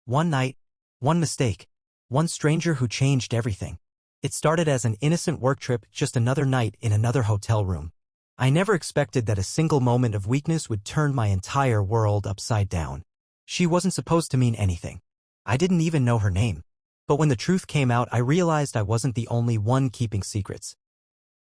One night, one mistake, one stranger who changed everything. It started as an innocent work trip, just another night in another hotel room. I never expected that a single moment of weakness would turn my entire world upside down. She wasn't supposed to mean anything. I didn't even know her name. But when the truth came out, I realized I wasn't the only one keeping secrets.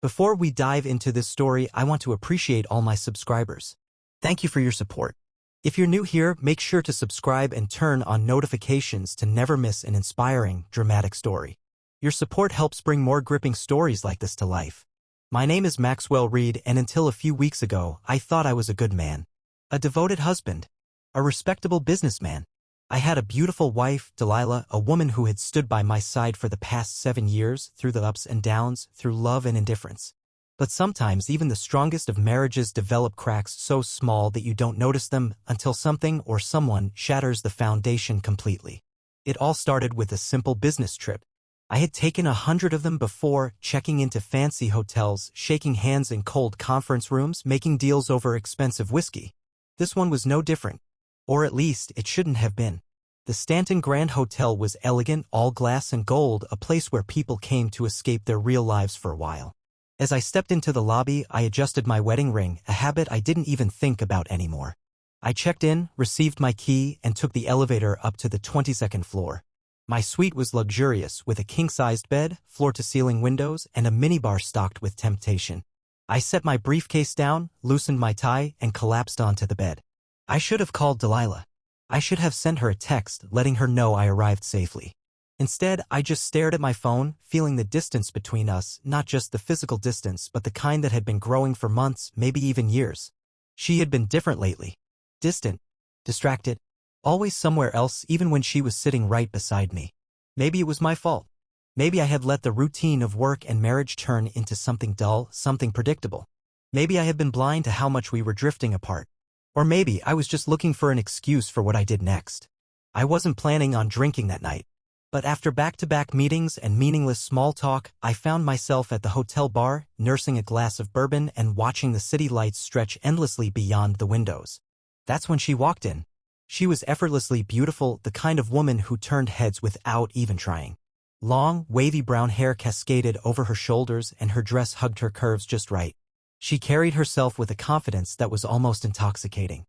Before we dive into this story, I want to appreciate all my subscribers. Thank you for your support. If you're new here, make sure to subscribe and turn on notifications to never miss an inspiring, dramatic story. Your support helps bring more gripping stories like this to life. My name is Maxwell Reed, and until a few weeks ago, I thought I was a good man. A devoted husband. A respectable businessman. I had a beautiful wife, Delilah, a woman who had stood by my side for the past 7 years, through the ups and downs, through love and indifference. But sometimes even the strongest of marriages develop cracks so small that you don't notice them until something or someone shatters the foundation completely. It all started with a simple business trip. I had taken 100 of them before, checking into fancy hotels, shaking hands in cold conference rooms, making deals over expensive whiskey. This one was no different. Or at least, it shouldn't have been. The Stanton Grand Hotel was elegant, all glass and gold, a place where people came to escape their real lives for a while. As I stepped into the lobby, I adjusted my wedding ring, a habit I didn't even think about anymore. I checked in, received my key, and took the elevator up to the 22nd floor. My suite was luxurious, with a king-sized bed, floor-to-ceiling windows, and a minibar stocked with temptation. I set my briefcase down, loosened my tie, and collapsed onto the bed. I should have called Delilah. I should have sent her a text, letting her know I arrived safely. Instead, I just stared at my phone, feeling the distance between us, not just the physical distance, but the kind that had been growing for months, maybe even years. She had been different lately. Distant. Distracted. Always somewhere else, even when she was sitting right beside me. Maybe it was my fault. Maybe I had let the routine of work and marriage turn into something dull, something predictable. Maybe I had been blind to how much we were drifting apart. Or maybe I was just looking for an excuse for what I did next. I wasn't planning on drinking that night. But after back-to-back meetings and meaningless small talk, I found myself at the hotel bar, nursing a glass of bourbon and watching the city lights stretch endlessly beyond the windows. That's when she walked in. She was effortlessly beautiful, the kind of woman who turned heads without even trying. Long, wavy brown hair cascaded over her shoulders and her dress hugged her curves just right. She carried herself with a confidence that was almost intoxicating.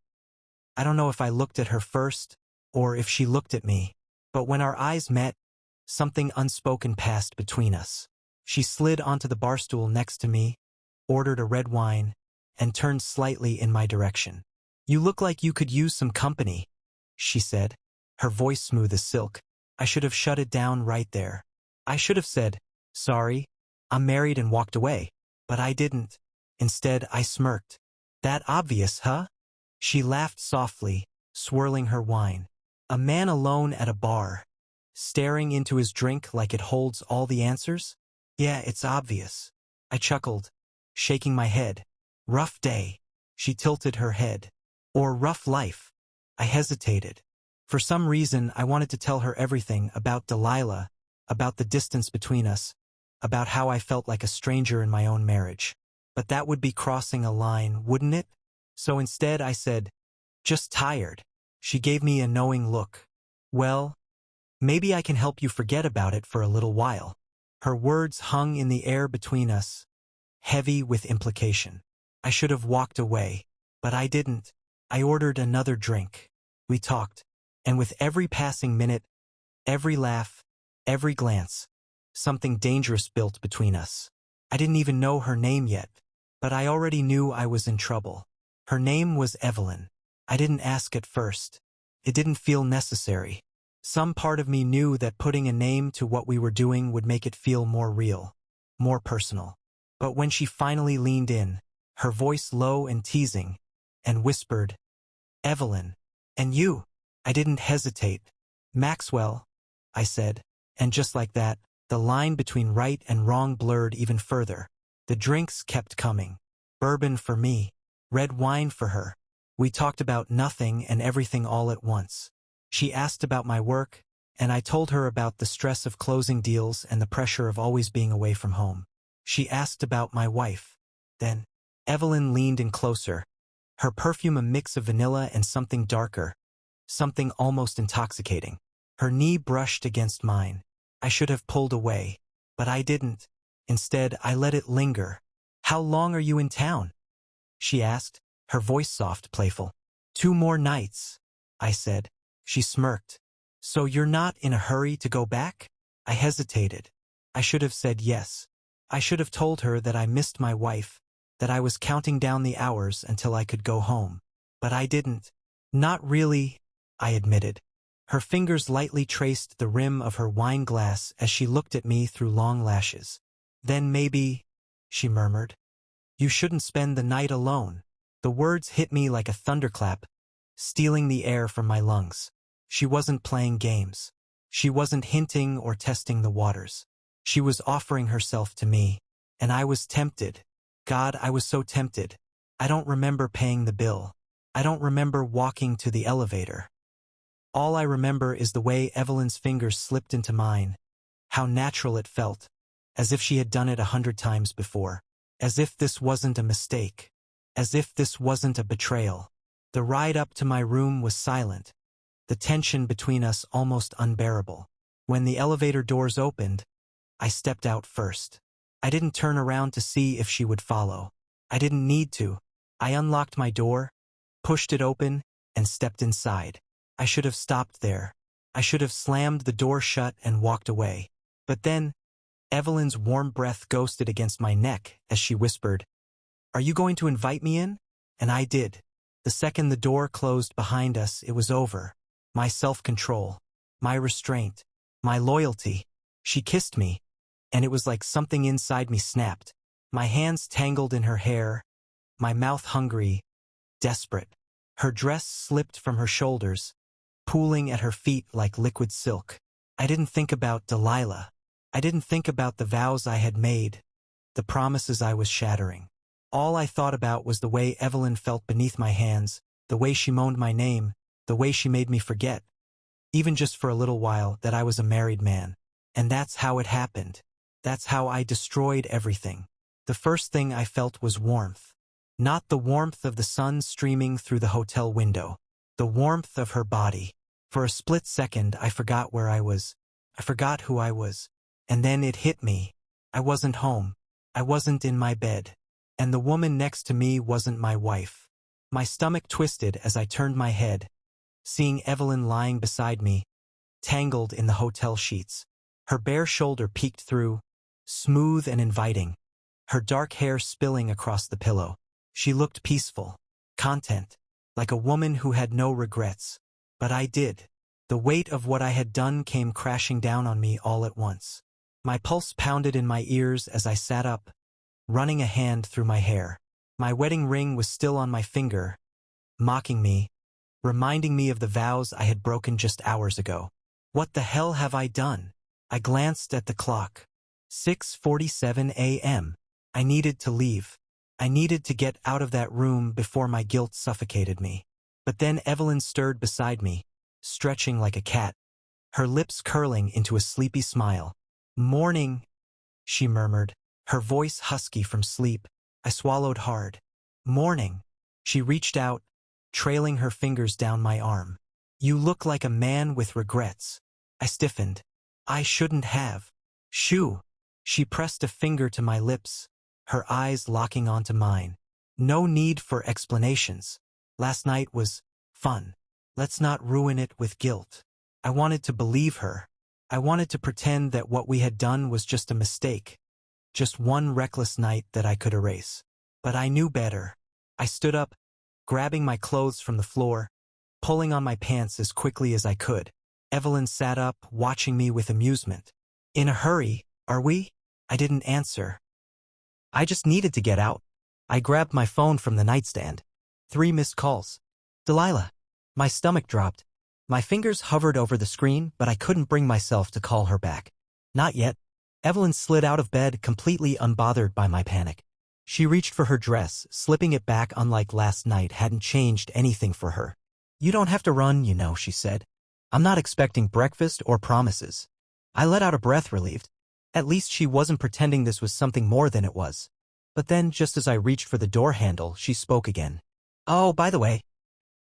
I don't know if I looked at her first, or if she looked at me, but when our eyes met, something unspoken passed between us. She slid onto the bar stool next to me, ordered a red wine, and turned slightly in my direction. "You look like you could use some company," she said, her voice smooth as silk. I should have shut it down right there. I should have said, "Sorry, I'm married," and walked away, but I didn't. Instead, I smirked. "That obvious, huh?" She laughed softly, swirling her wine. A man alone at a bar, staring into his drink like it holds all the answers? "Yeah, it's obvious." I chuckled, shaking my head. "Rough day." She tilted her head. "Or rough life." I hesitated. For some reason, I wanted to tell her everything about Delilah, about the distance between us, about how I felt like a stranger in my own marriage. But that would be crossing a line, wouldn't it? So instead I said, "Just tired." She gave me a knowing look. "Well, maybe I can help you forget about it for a little while." Her words hung in the air between us, heavy with implication. I should have walked away, but I didn't. I ordered another drink. We talked, and with every passing minute, every laugh, every glance, something dangerous built between us. I didn't even know her name yet, but I already knew I was in trouble. Her name was Evelyn. I didn't ask at first. It didn't feel necessary. Some part of me knew that putting a name to what we were doing would make it feel more real, more personal. But when she finally leaned in, her voice low and teasing, and whispered, "Evelyn, and you?" I didn't hesitate. "Maxwell," I said, and just like that, the line between right and wrong blurred even further. The drinks kept coming. Bourbon for me, red wine for her. We talked about nothing and everything all at once. She asked about my work, and I told her about the stress of closing deals and the pressure of always being away from home. She asked about my wife. Then, Evelyn leaned in closer, her perfume a mix of vanilla and something darker, something almost intoxicating. Her knee brushed against mine. I should have pulled away, but I didn't. Instead, I let it linger. "How long are you in town?" she asked, her voice soft, playful. "2 more nights," I said. She smirked. "So you're not in a hurry to go back?" I hesitated. I should have said yes. I should have told her that I missed my wife, that I was counting down the hours until I could go home. But I didn't. "Not really," I admitted. Her fingers lightly traced the rim of her wine glass as she looked at me through long lashes. "Then maybe," she murmured, "you shouldn't spend the night alone." The words hit me like a thunderclap, stealing the air from my lungs. She wasn't playing games. She wasn't hinting or testing the waters. She was offering herself to me, and I was tempted. God, I was so tempted. I don't remember paying the bill. I don't remember walking to the elevator. All I remember is the way Evelyn's fingers slipped into mine, how natural it felt, as if she had done it 100 times before, as if this wasn't a mistake, as if this wasn't a betrayal. The ride up to my room was silent, the tension between us almost unbearable. When the elevator doors opened, I stepped out first. I didn't turn around to see if she would follow. I didn't need to. I unlocked my door, pushed it open, and stepped inside. I should have stopped there. I should have slammed the door shut and walked away. But then, Evelyn's warm breath ghosted against my neck as she whispered, "Are you going to invite me in?" And I did. The second the door closed behind us, it was over. My self-control, my restraint, my loyalty. She kissed me, and it was like something inside me snapped. My hands tangled in her hair, my mouth hungry, desperate. Her dress slipped from her shoulders, pooling at her feet like liquid silk. I didn't think about Delilah. I didn't think about the vows I had made, the promises I was shattering. All I thought about was the way Evelyn felt beneath my hands, the way she moaned my name, the way she made me forget, even just for a little while, that I was a married man. And that's how it happened. That's how I destroyed everything. The first thing I felt was warmth. Not the warmth of the sun streaming through the hotel window. The warmth of her body. For a split second, I forgot where I was. I forgot who I was. And then it hit me. I wasn't home. I wasn't in my bed. And the woman next to me wasn't my wife. My stomach twisted as I turned my head, seeing Evelyn lying beside me, tangled in the hotel sheets. Her bare shoulder peeked through, smooth and inviting, her dark hair spilling across the pillow. She looked peaceful, content, like a woman who had no regrets. But I did. The weight of what I had done came crashing down on me all at once. My pulse pounded in my ears as I sat up, running a hand through my hair. My wedding ring was still on my finger, mocking me, reminding me of the vows I had broken just hours ago. What the hell have I done? I glanced at the clock. 6:47 a.m. I needed to leave. I needed to get out of that room before my guilt suffocated me. But then Evelyn stirred beside me, stretching like a cat, her lips curling into a sleepy smile. "Morning," she murmured, her voice husky from sleep. I swallowed hard. "Morning." She reached out, trailing her fingers down my arm. "You look like a man with regrets." I stiffened. "I shouldn't have." "Shoo." She pressed a finger to my lips, her eyes locking onto mine. "No need for explanations. Last night was fun. Let's not ruin it with guilt." I wanted to believe her. I wanted to pretend that what we had done was just a mistake, just one reckless night that I could erase. But I knew better. I stood up, grabbing my clothes from the floor, pulling on my pants as quickly as I could. Evelyn sat up, watching me with amusement. "In a hurry, are we?" I didn't answer. I just needed to get out. I grabbed my phone from the nightstand. 3 missed calls. "Delilah." My stomach dropped. My fingers hovered over the screen, but I couldn't bring myself to call her back. "Not yet." Evelyn slid out of bed, completely unbothered by my panic. She reached for her dress, slipping it back. Unlike last night hadn't changed anything for her. "You don't have to run, you know," she said. "I'm not expecting breakfast or promises." I let out a breath, relieved. At least she wasn't pretending this was something more than it was. But then, just as I reached for the door handle, she spoke again. "Oh, by the way."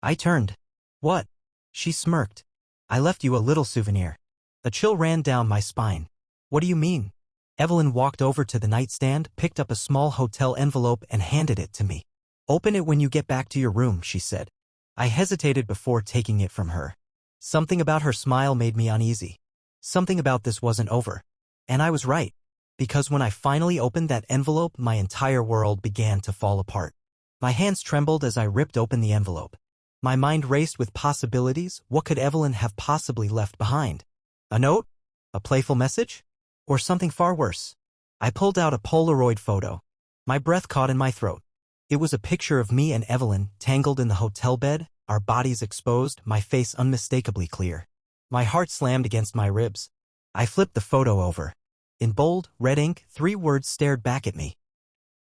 I turned. "What?" She smirked. I left you a little souvenir. A chill ran down my spine. What do you mean? Evelyn walked over to the nightstand, picked up a small hotel envelope and handed it to me. Open it when you get back to your room, she said. I hesitated before taking it from her. Something about her smile made me uneasy. Something about this wasn't over. And I was right. Because when I finally opened that envelope, my entire world began to fall apart. My hands trembled as I ripped open the envelope. My mind raced with possibilities. What could Evelyn have possibly left behind? A note? A playful message? Or something far worse? I pulled out a Polaroid photo. My breath caught in my throat. It was a picture of me and Evelyn, tangled in the hotel bed, our bodies exposed, my face unmistakably clear. My heart slammed against my ribs. I flipped the photo over. In bold, red ink, 3 words stared back at me.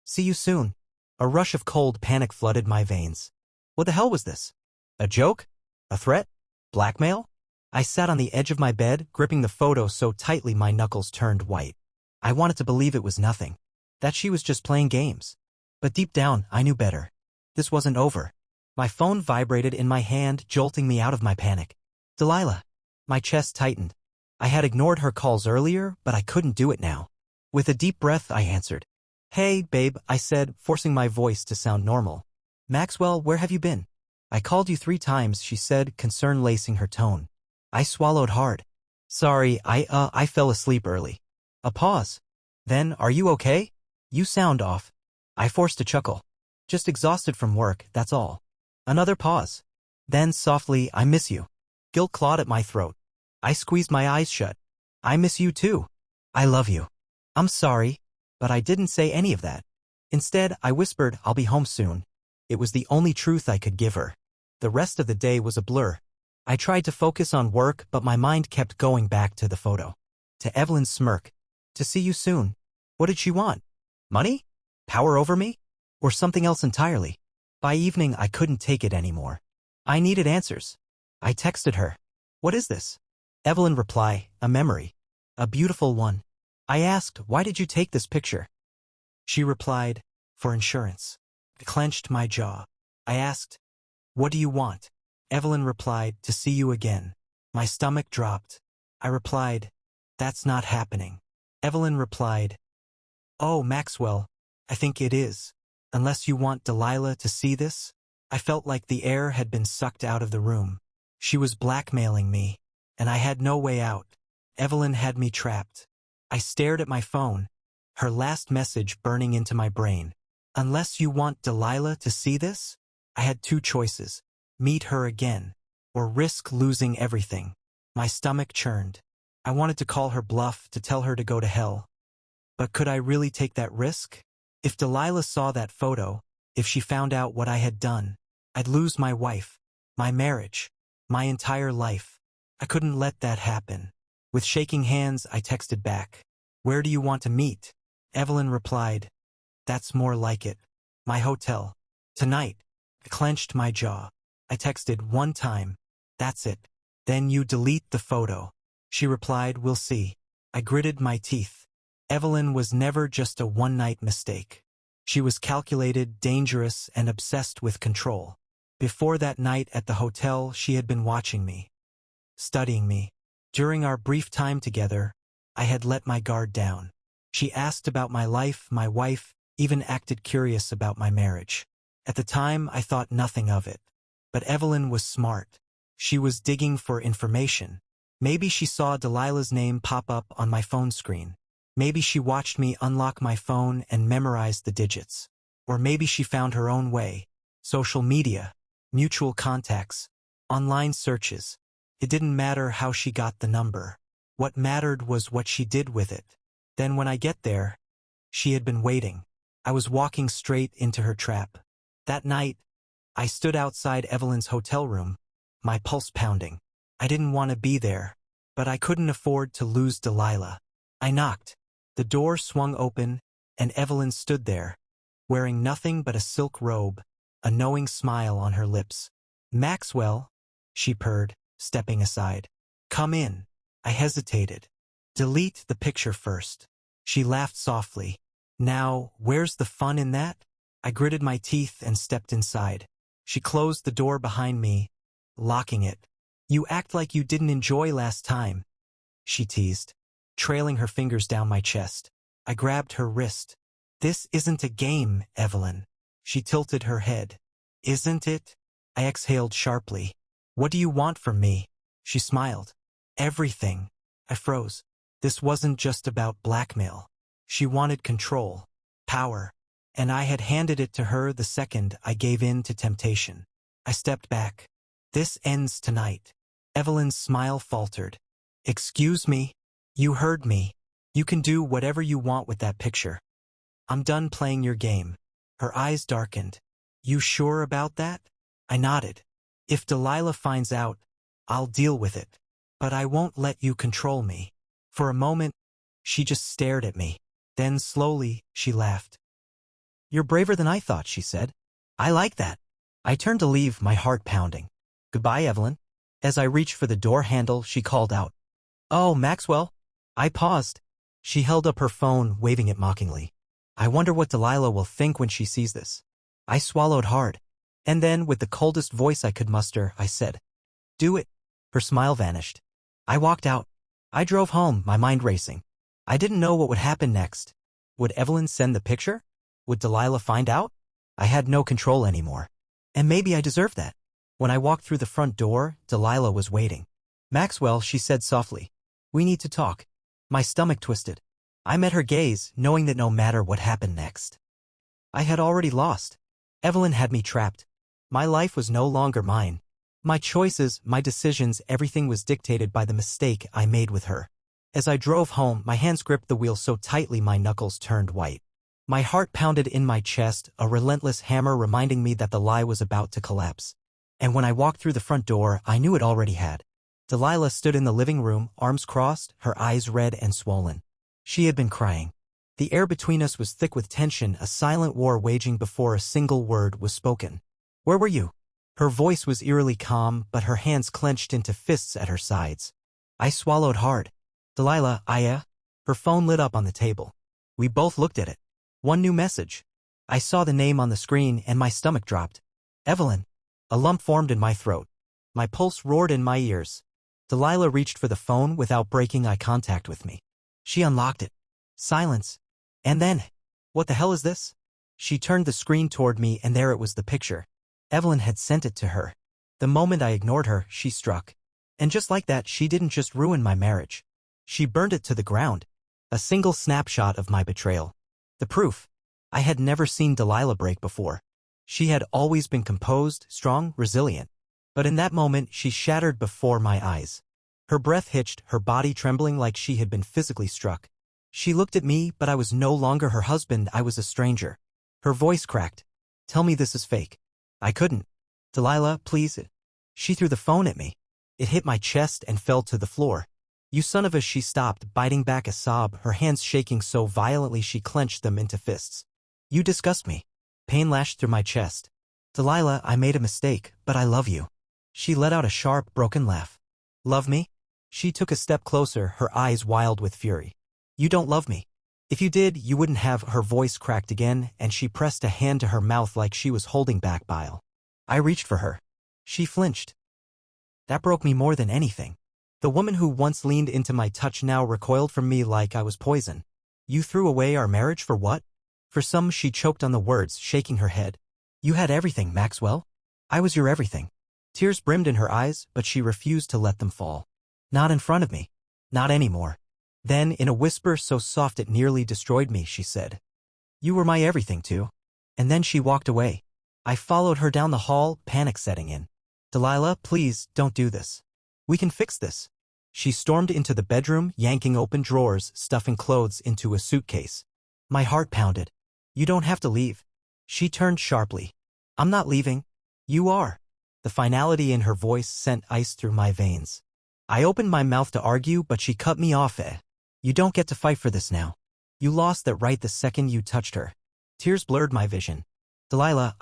See you soon. A rush of cold panic flooded my veins. What the hell was this? A joke? A threat? Blackmail? I sat on the edge of my bed, gripping the photo so tightly my knuckles turned white. I wanted to believe it was nothing. That she was just playing games. But deep down, I knew better. This wasn't over. My phone vibrated in my hand, jolting me out of my panic. Delilah. My chest tightened. I had ignored her calls earlier, but I couldn't do it now. With a deep breath, I answered. Hey, babe, I said, forcing my voice to sound normal. Maxwell, where have you been? I called you 3 times, she said, concern lacing her tone. I swallowed hard. Sorry, I fell asleep early. A pause. Then, are you okay? You sound off. I forced a chuckle. Just exhausted from work, that's all. Another pause. Then, softly, I miss you. Guilt clawed at my throat. I squeezed my eyes shut. I miss you too. I love you. I'm sorry, but I didn't say any of that. Instead, I whispered, I'll be home soon. It was the only truth I could give her. The rest of the day was a blur. I tried to focus on work, but my mind kept going back to the photo. To Evelyn's smirk. To see you soon. What did she want? Money? Power over me? Or something else entirely? By evening, I couldn't take it anymore. I needed answers. I texted her. What is this? Evelyn replied, a memory. A beautiful one. I asked, why did you take this picture? She replied, for insurance. I clenched my jaw. I asked, what do you want? Evelyn replied, to see you again. My stomach dropped. I replied, that's not happening. Evelyn replied, oh, Maxwell, I think it is. Unless you want Delilah to see this? I felt like the air had been sucked out of the room. She was blackmailing me, and I had no way out. Evelyn had me trapped. I stared at my phone, her last message burning into my brain. Unless you want Delilah to see this? I had 2 choices. Meet her again, or risk losing everything. My stomach churned. I wanted to call her bluff, to tell her to go to hell. But could I really take that risk? If Delilah saw that photo, if she found out what I had done, I'd lose my wife, my marriage, my entire life. I couldn't let that happen. With shaking hands, I texted back. Where do you want to meet? Evelyn replied, that's more like it. My hotel. Tonight. I clenched my jaw. I texted 1 time. That's it. Then you delete the photo. She replied, we'll see. I gritted my teeth. Evelyn was never just a one-night mistake. She was calculated, dangerous, and obsessed with control. Before that night at the hotel, she had been watching me, studying me. During our brief time together, I had let my guard down. She asked about my life, my wife, even acted curious about my marriage. At the time, I thought nothing of it. But Evelyn was smart. She was digging for information. Maybe she saw Delilah's name pop up on my phone screen. Maybe she watched me unlock my phone and memorized the digits. Or maybe she found her own way. Social media, mutual contacts, online searches. It didn't matter how she got the number. What mattered was what she did with it. Then when I get there, she had been waiting. I was walking straight into her trap. That night, I stood outside Evelyn's hotel room, my pulse pounding. I didn't want to be there, but I couldn't afford to lose Delilah. I knocked. The door swung open, and Evelyn stood there, wearing nothing but a silk robe, a knowing smile on her lips. Maxwell, she purred, stepping aside. Come in. I hesitated. Delete the picture first. She laughed softly. Now, where's the fun in that? I gritted my teeth and stepped inside. She closed the door behind me, locking it. You act like you didn't enjoy last time, she teased, trailing her fingers down my chest. I grabbed her wrist. This isn't a game, Evelyn. She tilted her head. Isn't it? I exhaled sharply. What do you want from me? She smiled. Everything. I froze. This wasn't just about blackmail. She wanted control, power, and I had handed it to her the second I gave in to temptation. I stepped back. This ends tonight. Evelyn's smile faltered. Excuse me? You heard me. You can do whatever you want with that picture. I'm done playing your game. Her eyes darkened. You sure about that? I nodded. If Delilah finds out, I'll deal with it. But I won't let you control me. For a moment, she just stared at me. Then slowly, she laughed. You're braver than I thought, she said. I like that. I turned to leave, my heart pounding. Goodbye, Evelyn. As I reached for the door handle, she called out. Oh, Maxwell. I paused. She held up her phone, waving it mockingly. I wonder what Delilah will think when she sees this. I swallowed hard. And then, with the coldest voice I could muster, I said, Do it. Her smile vanished. I walked out. I drove home, my mind racing. I didn't know what would happen next. Would Evelyn send the picture? Would Delilah find out? I had no control anymore. And maybe I deserved that. When I walked through the front door, Delilah was waiting. Maxwell, she said softly. We need to talk. My stomach twisted. I met her gaze, knowing that no matter what happened next, I had already lost. Evelyn had me trapped. My life was no longer mine. My choices, my decisions, everything was dictated by the mistake I made with her. As I drove home, my hands gripped the wheel so tightly my knuckles turned white. My heart pounded in my chest, a relentless hammer reminding me that the lie was about to collapse. And when I walked through the front door, I knew it already had. Delilah stood in the living room, arms crossed, her eyes red and swollen. She had been crying. The air between us was thick with tension, a silent war waging before a single word was spoken. Where were you? Her voice was eerily calm, but her hands clenched into fists at her sides. I swallowed hard. Delilah, Her phone lit up on the table. We both looked at it. One new message. I saw the name on the screen and my stomach dropped. Evelyn. A lump formed in my throat. My pulse roared in my ears. Delilah reached for the phone without breaking eye contact with me. She unlocked it. Silence. And then, what the hell is this? She turned the screen toward me and there it was, the picture. Evelyn had sent it to her. The moment I ignored her, she struck. And just like that, she didn't just ruin my marriage. She burned it to the ground. A single snapshot of my betrayal. The proof. I had never seen Delilah break before. She had always been composed, strong, resilient. But in that moment, she shattered before my eyes. Her breath hitched, her body trembling like she had been physically struck. She looked at me, but I was no longer her husband, I was a stranger. Her voice cracked. Tell me this is fake. I couldn't. Delilah, please. She threw the phone at me. It hit my chest and fell to the floor. You son of a, she stopped, biting back a sob, her hands shaking so violently she clenched them into fists. You disgust me. Pain lashed through my chest. Delilah, I made a mistake, but I love you. She let out a sharp, broken laugh. Love me? She took a step closer, her eyes wild with fury. You don't love me. If you did, you wouldn't have. Her voice cracked again, and she pressed a hand to her mouth like she was holding back bile. I reached for her. She flinched. That broke me more than anything. The woman who once leaned into my touch now recoiled from me like I was poison. You threw away our marriage for what? For some, she choked on the words, shaking her head. You had everything, Maxwell. I was your everything. Tears brimmed in her eyes, but she refused to let them fall. Not in front of me. Not anymore. Then, in a whisper so soft it nearly destroyed me, she said, You were my everything too. And then she walked away. I followed her down the hall, panic setting in. Delilah, please, don't do this. We can fix this. She stormed into the bedroom, yanking open drawers, stuffing clothes into a suitcase. My heart pounded. You don't have to leave. She turned sharply. I'm not leaving. You are. The finality in her voice sent ice through my veins. I opened my mouth to argue, but she cut me off. You don't get to fight for this now. You lost that right the second you touched her. Tears blurred my vision. Delilah,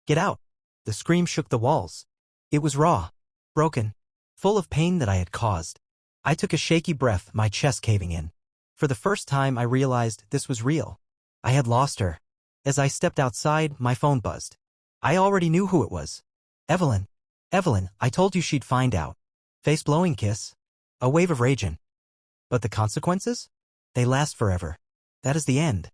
get out. The scream shook the walls. It was raw, broken, full of pain that I had caused. I took a shaky breath, my chest caving in. For the first time, I realized this was real. I had lost her. As I stepped outside, my phone buzzed. I already knew who it was. Evelyn. Evelyn, I told you she'd find out. Face-blowing kiss. A wave of raging. But the consequences? They last forever. That is the end.